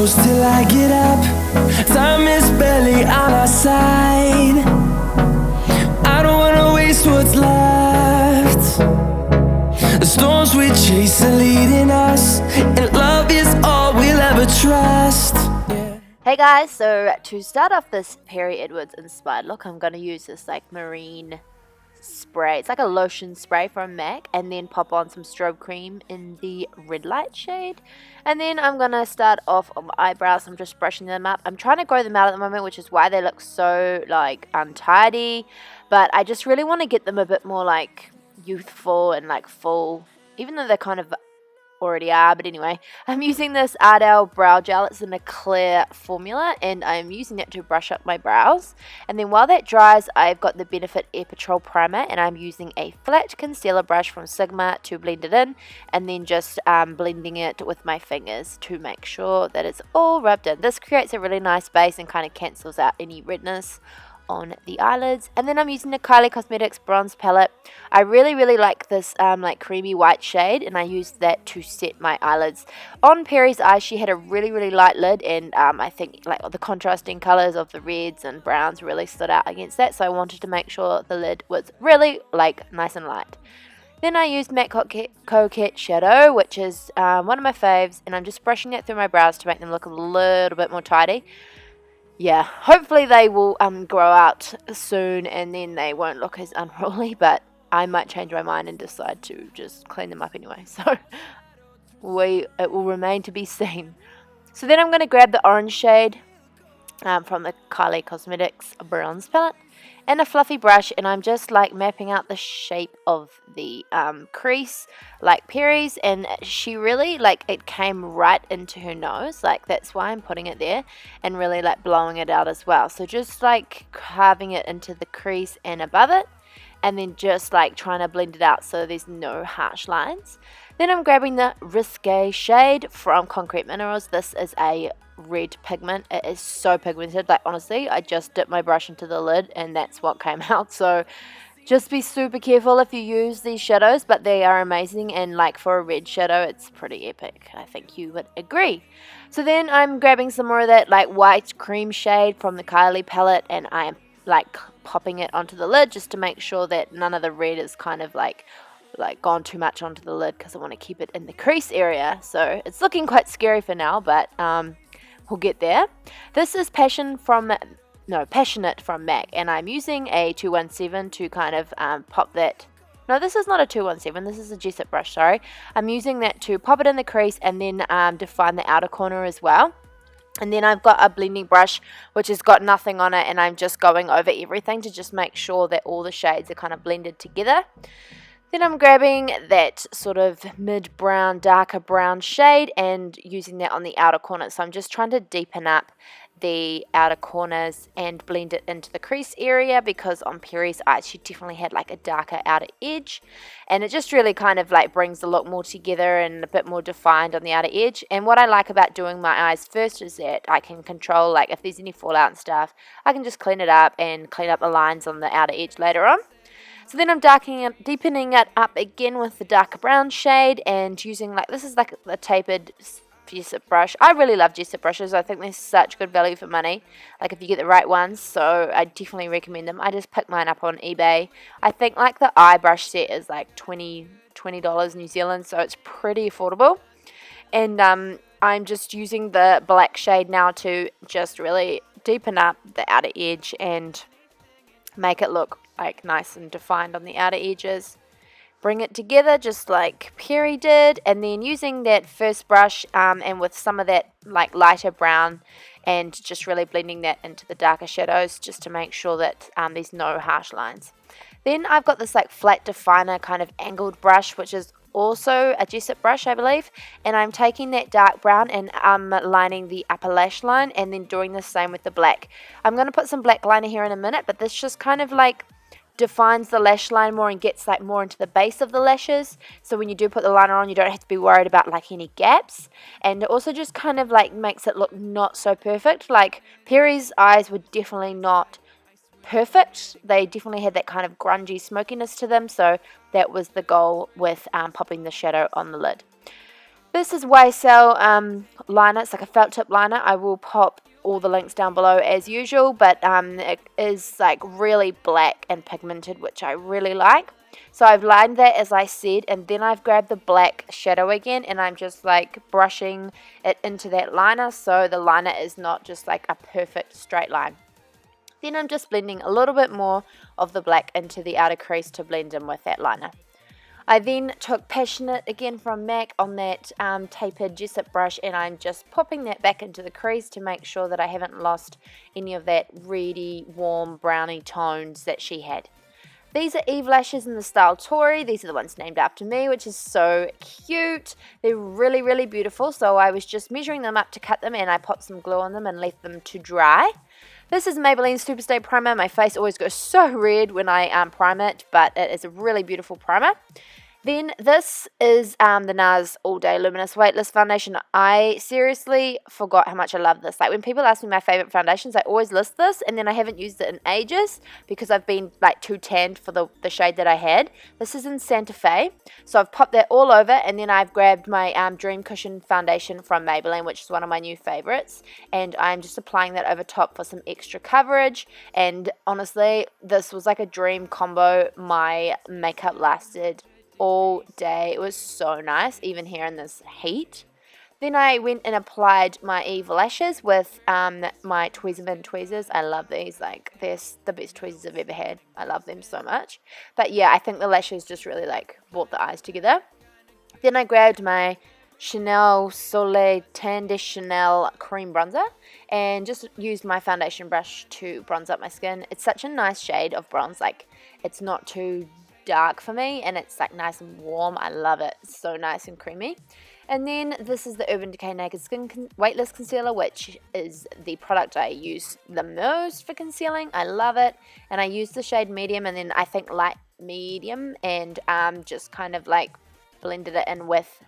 close till I get up. Time is barely on our side. I don't wanna waste what's left. The storms we chase are leading us, and love is all we'll ever trust. Hey guys, so to start off this Perrie Edwards inspired look, I'm going to use this like marine spray. It's like a lotion spray from MAC, and then pop on some strobe cream in the Redlite shade. And then I'm going to start off on my eyebrows. I'm just brushing them up. I'm trying to grow them out at the moment, which is why they look so like untidy. But I just really want to get them a bit more like youthful and like full, even though they're kind of already are. But anyway, I'm using this Ardell brow gel. It's in a clear formula, and I'm using it to brush up my brows. And then while that dries, I've got the Benefit Air Patrol primer, and I'm using a flat concealer brush from Sigma to blend it in, and then just blending it with my fingers to make sure that it's all rubbed in. This creates a really nice base and kind of cancels out any redness on the eyelids. And then I'm using the Kylie Cosmetics bronze palette. I really like this like creamy white shade, and I used that to set my eyelids. On Perrie's eyes, she had a really light lid, and I think like the contrasting colors of the reds and browns really stood out against that, so I wanted to make sure the lid was really like nice and light. Then I used MAC Coquette shadow, which is one of my faves, and I'm just brushing that through my brows to make them look a little bit more tidy. Yeah, hopefully they will grow out soon, and then they won't look as unruly, but I might change my mind and decide to just clean them up anyway. So it will remain to be seen. So then I'm going to grab the orange shade from the Kylie Cosmetics bronze palette and a fluffy brush, and I'm just like mapping out the shape of the crease like Perrie's, and she really like it came right into her nose, like that's why I'm putting it there, and really like blowing it out as well. So just like carving it into the crease and above it, and then just like trying to blend it out so there's no harsh lines. Then I'm grabbing the Risque shade from Concrete Minerals. This is a red pigment. It is so pigmented, like honestly I just dipped my brush into the lid and that's what came out. So just be super careful if you use these shadows, but they are amazing, and like for a red shadow it's pretty epic. I think you would agree. So then I'm grabbing some more of that like white cream shade from the Kylie palette, and I am like popping it onto the lid just to make sure that none of the red is kind of like gone too much onto the lid, because I want to keep it in the crease area. So it's looking quite scary for now, but we'll get there. This is Passionate from MAC, and I'm using a 217 to kind of pop that. No, this is not a 217, this is a Jessup brush, sorry. I'm using that to pop it in the crease and then define the outer corner as well. And then I've got a blending brush which has got nothing on it, and I'm just going over everything to just make sure that all the shades are kind of blended together. Then I'm grabbing that sort of mid-brown, darker brown shade and using that on the outer corner. So I'm just trying to deepen up the outer corners and blend it into the crease area, because on Perrie's eyes she definitely had like a darker outer edge, and it just really kind of like brings the look more together and a bit more defined on the outer edge. And what I like about doing my eyes first is that I can control like if there's any fallout and stuff, I can just clean it up and clean up the lines on the outer edge later on. So then I'm deepening it up again with the darker brown shade, and using like, this is like a tapered Jessup brush. I really love Jessup brushes. I think they're such good value for money, like if you get the right ones, so I definitely recommend them. I just picked mine up on eBay. I think like the eye brush set is like $20 New Zealand, so it's pretty affordable. And I'm just using the black shade now to just really deepen up the outer edge and make it look like nice and defined on the outer edges. Bring it together just like Perrie did, and then using that first brush and with some of that like lighter brown, and just really blending that into the darker shadows just to make sure that there's no harsh lines. Then I've got this like flat definer kind of angled brush, which is also a Jessup brush, I believe, and I'm taking that dark brown and lining the upper lash line, and then doing the same with the black. I'm going to put some black liner here in a minute, but this just kind of like defines the lash line more and gets like more into the base of the lashes, so when you do put the liner on you don't have to be worried about like any gaps, and it also just kind of like makes it look not so perfect. Like Perrie's eyes were definitely not perfect, they definitely had that kind of grungy smokiness to them, so that was the goal with popping the shadow on the lid. This is YSL liner. It's like a felt tip liner. I will pop all the links down below as usual, but it is like really black and pigmented, which I really like. So I've lined that as I said, and then I've grabbed the black shadow again, and I'm just like brushing it into that liner, so the liner is not just like a perfect straight line. Then I'm just blending a little bit more of the black into the outer crease to blend in with that liner. I then took Passionate again from MAC on that tapered Jessup brush, and I'm just popping that back into the crease to make sure that I haven't lost any of that reedy, warm, brownie tones that she had. These are Eve lashes in the style Tori. These are the ones named after me, which is so cute. They're really, really beautiful. So I was just measuring them up to cut them, and I popped some glue on them and left them to dry. This is Maybelline Superstay Primer. My face always goes so red when I prime it, but it is a really beautiful primer. Then this is the NARS All Day Luminous Weightless Foundation. I seriously forgot how much I love this. Like when people ask me my favorite foundations, I always list this, and then I haven't used it in ages because I've been like too tanned for the shade that I had. This is in Santa Fe. So I've popped that all over, and then I've grabbed my Dream Cushion Foundation from Maybelline, which is one of my new favorites. And I'm just applying that over top for some extra coverage. And honestly, this was like a dream combo. My makeup lasted all day. It was so nice, even here in this heat. Then I went and applied my Eve lashes with my Tweezerman tweezers. I love these. Like, they're the best tweezers I've ever had. I love them so much. But yeah, I think the lashes just really like brought the eyes together. Then I grabbed my Chanel Solei Tan de Chanel cream bronzer and just used my foundation brush to bronze up my skin. It's such a nice shade of bronze. Like, it's not too dark for me, and it's like nice and warm. I love it. It's so nice and creamy. And then this is the Urban Decay Naked Skin Weightless Concealer, which is the product I use the most for concealing. I love it, and I use the shade medium, and then I think light medium, and just kind of like blended it in with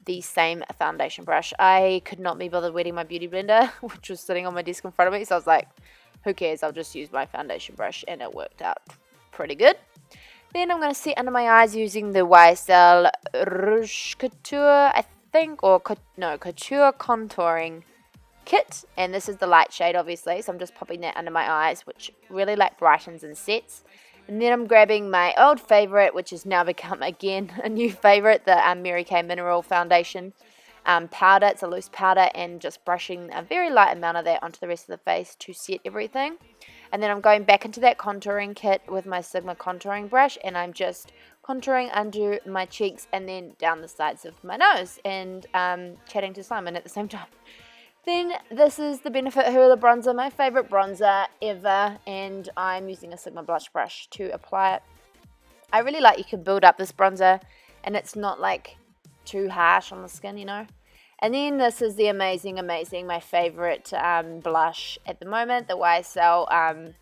the same foundation brush. I could not be bothered wetting my beauty blender, which was sitting on my desk in front of me, so I was like, who cares, I'll just use my foundation brush, and it worked out pretty good. Then I'm going to set under my eyes using the YSL Rouge Couture, I think, or no, Couture Contouring Kit. And this is the light shade, obviously, so I'm just popping that under my eyes, which really like brightens and sets. And then I'm grabbing my old favorite, which has now become, again, a new favorite, the Mary Kay Mineral Foundation powder. It's a loose powder, and just brushing a very light amount of that onto the rest of the face to set everything. And then I'm going back into that contouring kit with my Sigma contouring brush, and I'm just contouring under my cheeks and then down the sides of my nose, and chatting to Simon at the same time. Then this is the Benefit Hoola bronzer, my favorite bronzer ever, and I'm using a Sigma blush brush to apply it. I really like you can build up this bronzer, and it's not like too harsh on the skin, you know. And then this is the amazing, my favorite blush at the moment, the YSL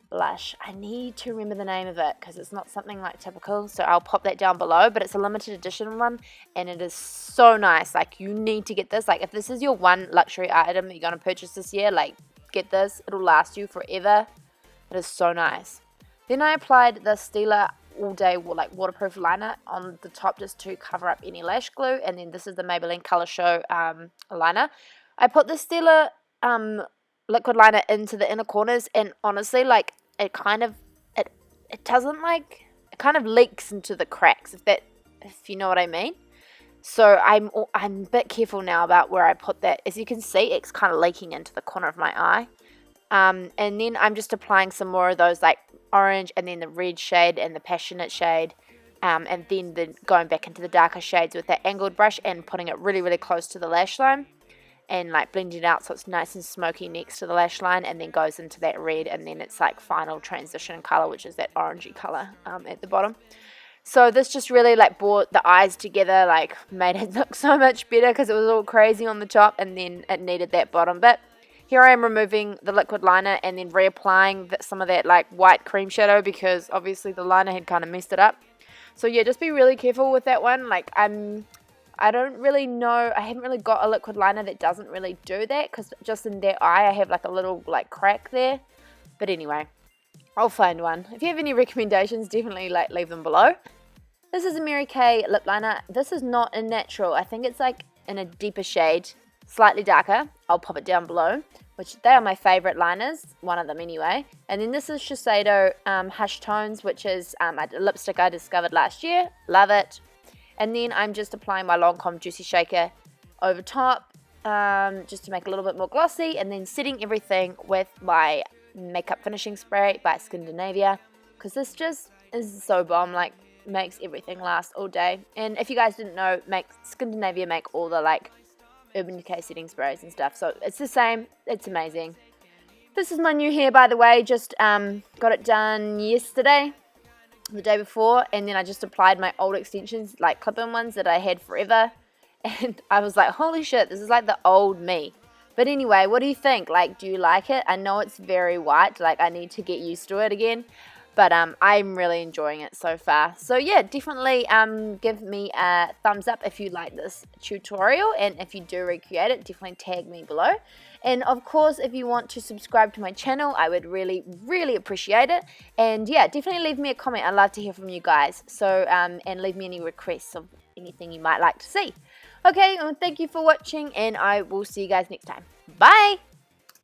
blush. I need to remember the name of it because it's not something like typical, so I'll pop that down below, but it's a limited edition one, and it is so nice. Like, you need to get this. Like, if this is your one luxury item that you're going to purchase this year, like, get this. It'll last you forever. It is so nice. Then I applied the Stila All Day like waterproof liner on the top just to cover up any lash glue, and then this is the Maybelline Color Show liner. I put the Stila liquid liner into the inner corners, and honestly, like, it kind of leaks into the cracks, if you know what I mean. So I'm a bit careful now about where I put that. As you can see, it's kind of leaking into the corner of my eye. And then I'm just applying some more of those like orange, and then the red shade and the Passionate shade, and then going back into the darker shades with that angled brush and putting it really, really close to the lash line, and like blending it out so it's nice and smoky next to the lash line, and then goes into that red, and then it's like final transition color, which is that orangey color at the bottom. So this just really like brought the eyes together, like made it look so much better because it was all crazy on the top, and then it needed that bottom bit. Here I am removing the liquid liner and then reapplying some of that like white cream shadow, because obviously the liner had kind of messed it up. So yeah, just be really careful with that one. Like, I don't really know, I haven't really got a liquid liner that doesn't really do that, because just in that eye I have like a little like crack there. But anyway, I'll find one. If you have any recommendations, definitely like leave them below. This is a Mary Kay lip liner. This is not a natural. I think it's like in a deeper shade, slightly darker. I'll pop it down below, which they are my favorite liners, one of them anyway. And then this is Shiseido Hush Tones, which is a lipstick I discovered last year. Love it. And then I'm just applying my Lancome Juicy Shaker over top, just to make it a little bit more glossy, and then setting everything with my makeup finishing spray by Skindinavia, because this just is so bomb, like makes everything last all day. And if you guys didn't know, Skindinavia make all the like Urban Decay setting sprays and stuff, so it's the same. It's amazing. This is my new hair, by the way. Just got it done yesterday, the day before, and then I just applied my old extensions, like clip-in ones that I had forever, and I was like, holy shit, this is like the old me. But anyway, what do you think? Like, do you like it? I know it's very white, like I need to get used to it again, but I'm really enjoying it so far. So yeah, definitely give me a thumbs up if you like this tutorial, and if you do recreate it, definitely tag me below. And of course, if you want to subscribe to my channel, I would really, really appreciate it. And yeah, definitely leave me a comment. I'd love to hear from you guys. So, and leave me any requests of anything you might like to see. Okay, thank you for watching, and I will see you guys next time. Bye!